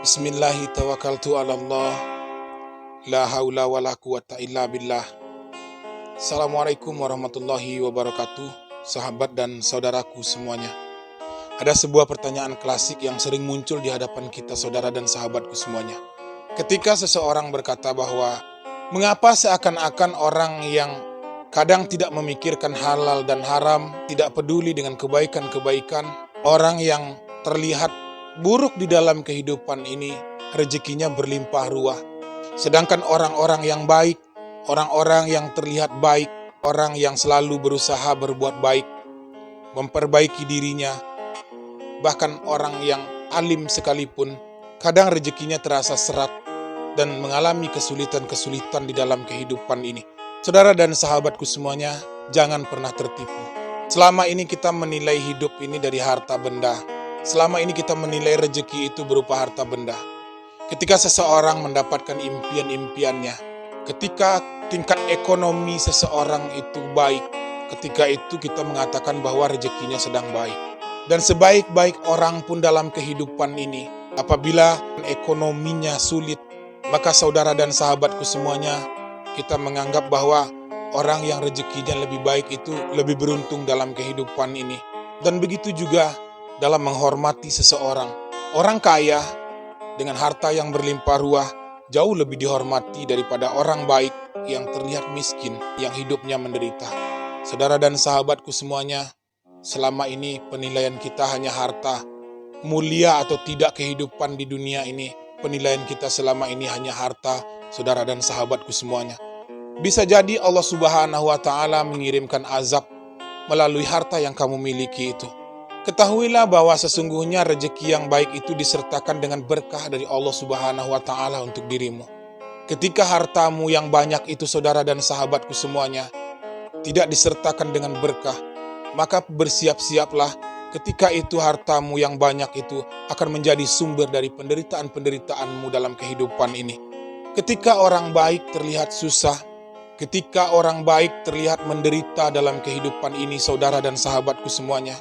Bismillahi tawakkaltu ala Allah. La haula wa la quwata illa billah. Assalamualaikum warahmatullahi wabarakatuh. Sahabat dan saudaraku semuanya. Ada sebuah pertanyaan klasik yang sering muncul di hadapan kita saudara dan sahabatku semuanya. Ketika seseorang berkata bahwa mengapa seakan-akan orang yang kadang tidak memikirkan halal dan haram, tidak peduli dengan kebaikan-kebaikan, orang yang terlihat buruk di dalam kehidupan ini, rezekinya berlimpah ruah. Sedangkan orang-orang yang baik, orang-orang yang terlihat baik, orang yang selalu berusaha berbuat baik, memperbaiki dirinya, bahkan orang yang alim sekalipun, kadang rezekinya terasa serat dan mengalami kesulitan-kesulitan di dalam kehidupan ini. Saudara dan sahabatku semuanya, jangan pernah tertipu. Selama ini kita menilai hidup ini dari harta benda. Selama ini kita menilai rezeki itu berupa harta benda. Ketika seseorang mendapatkan impian-impiannya, ketika tingkat ekonomi seseorang itu baik, ketika itu kita mengatakan bahwa rezekinya sedang baik. Dan sebaik-baik orang pun dalam kehidupan ini, apabila ekonominya sulit, maka saudara dan sahabatku semuanya, kita menganggap bahwa orang yang rezekinya lebih baik itu lebih beruntung dalam kehidupan ini. Dan begitu juga dalam menghormati seseorang. Orang kaya dengan harta yang berlimpah ruah jauh lebih dihormati daripada orang baik yang terlihat miskin, yang hidupnya menderita. Saudara dan sahabatku semuanya, selama ini penilaian kita hanya harta. Mulia atau tidak kehidupan di dunia ini, penilaian kita selama ini hanya harta, saudara dan sahabatku semuanya. Bisa jadi Allah Subhanahu wa Ta'ala mengirimkan azab melalui harta yang kamu miliki itu. Ketahuilah bahwa sesungguhnya rezeki yang baik itu disertakan dengan berkah dari Allah Subhanahu wa Ta'ala untuk dirimu. Ketika hartamu yang banyak itu, saudara dan sahabatku semuanya, tidak disertakan dengan berkah, maka bersiap-siaplah ketika itu hartamu yang banyak itu akan menjadi sumber dari penderitaan-penderitaanmu dalam kehidupan ini. Ketika orang baik terlihat susah, ketika orang baik terlihat menderita dalam kehidupan ini, saudara dan sahabatku semuanya,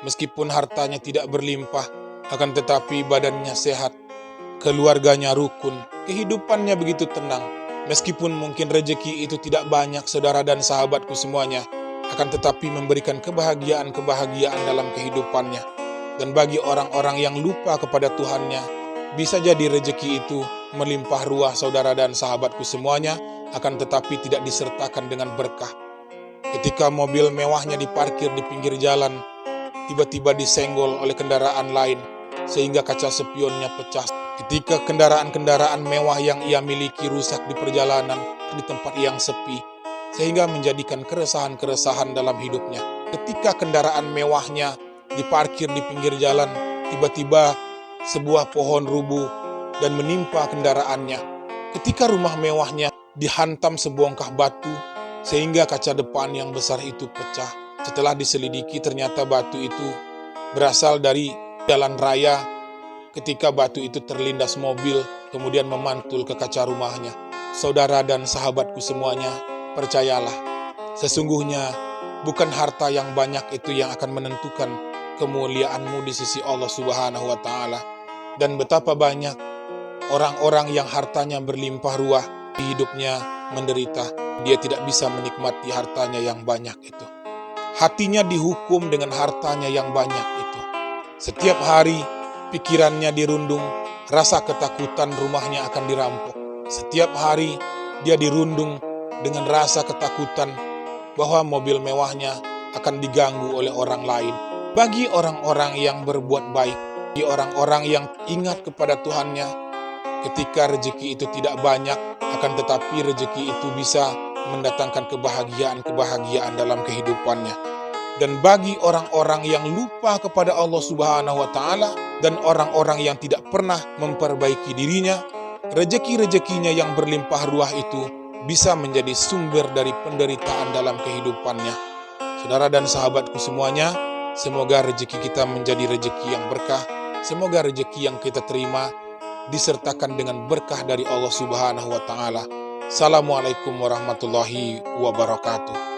meskipun hartanya tidak berlimpah, akan tetapi badannya sehat, keluarganya rukun, kehidupannya begitu tenang. Meskipun mungkin rezeki itu tidak banyak, saudara dan sahabatku semuanya, akan tetapi memberikan kebahagiaan-kebahagiaan dalam kehidupannya. Dan bagi orang-orang yang lupa kepada Tuhannya, bisa jadi rezeki itu melimpah ruah, saudara dan sahabatku semuanya, akan tetapi tidak disertakan dengan berkah. Ketika mobil mewahnya diparkir di pinggir jalan, tiba-tiba disenggol oleh kendaraan lain, sehingga kaca spionnya pecah. Ketika kendaraan-kendaraan mewah yang ia miliki rusak di perjalanan, di tempat yang sepi, sehingga menjadikan keresahan-keresahan dalam hidupnya. Ketika kendaraan mewahnya diparkir di pinggir jalan, tiba-tiba sebuah pohon rubuh dan menimpa kendaraannya. Ketika rumah mewahnya dihantam sebongkah batu, sehingga kaca depan yang besar itu pecah. Setelah diselidiki, ternyata batu itu berasal dari jalan raya. Ketika batu itu terlindas mobil, kemudian memantul ke kaca rumahnya. Saudara dan sahabatku semuanya, percayalah, sesungguhnya bukan harta yang banyak itu yang akan menentukan kemuliaanmu di sisi Allah Subhanahu wa Ta'ala. Dan betapa banyak orang-orang yang hartanya berlimpah ruah, hidupnya menderita. Dia tidak bisa menikmati hartanya yang banyak itu. Hatinya dihukum dengan hartanya yang banyak itu. Setiap hari pikirannya dirundung, rasa ketakutan rumahnya akan dirampok. Setiap hari dia dirundung dengan rasa ketakutan bahwa mobil mewahnya akan diganggu oleh orang lain. Bagi orang-orang yang berbuat baik, bagi orang-orang yang ingat kepada Tuhannya, ketika rezeki itu tidak banyak, akan tetapi rezeki itu bisa mendatangkan kebahagiaan-kebahagiaan dalam kehidupannya. Dan bagi orang-orang yang lupa kepada Allah Subhanahu wa Ta'ala dan orang-orang yang tidak pernah memperbaiki dirinya, rezeki-rezekinya yang berlimpah ruah itu bisa menjadi sumber dari penderitaan dalam kehidupannya. Saudara dan sahabatku semuanya, semoga rezeki kita menjadi rezeki yang berkah. Semoga rezeki yang kita terima disertakan dengan berkah dari Allah Subhanahu wa Ta'ala. Assalamualaikum warahmatullahi wabarakatuh.